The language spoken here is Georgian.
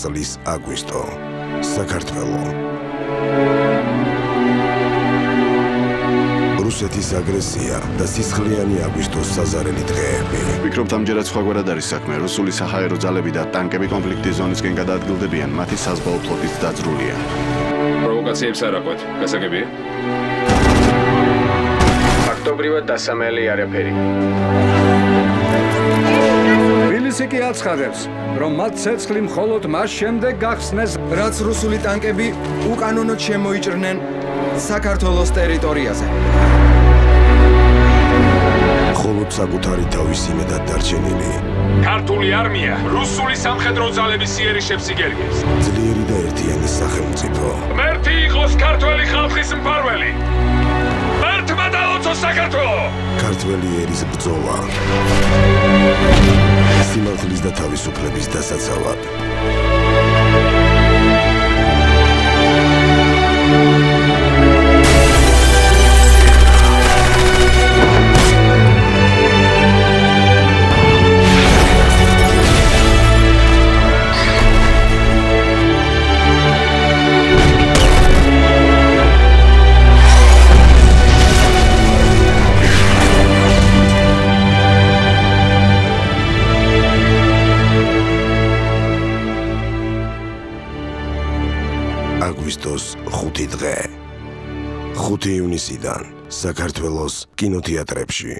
წლის აგვისტო. საქართველო. რუსეთის აგრესია და სისხლიანი აგვისტოს საზარელი დღეები. ვფიქრობთ, ამჯერად სხვაგვარად არის საქმე. რუსული საჰაერო ძალები და ტანკები კონფლიქტის ზონისკენ გადაადგილდებიან, მათი საზღვაო ფლოტიც დაძრულია. პროვოკაციებს არ აყვეთ, გასაგებია? ფაქტობრივად დასამელი არაფერი. თბილისი კი აცხადებს, რომ მათ ცეცხლი მხოლოდ მას შემდეგ გახსნეს, რაც რუსული ტანკები უკანონოდ შემოიჭრნენ საქართველოს ტერიტორიაზე. მხოლოდ საკუთარი თავის იმედად დარჩენილი. ქართული არმია რუსული სამხედრო ძალების იერიშებს იგერიებს. ძლიერი და ერთიანი სახელმწიფო. ღმერთი იყოს ქართველი ხალხის მფარველი. ღმერთმა დაუწოს საქართველო. ქართველი ერის ბრძოლა. სიმართლის და თავისუფლების დასაცავად. აგვისტოს 5 დღე. 5 ივნისიდან საქართველოს კინოთეატრებში.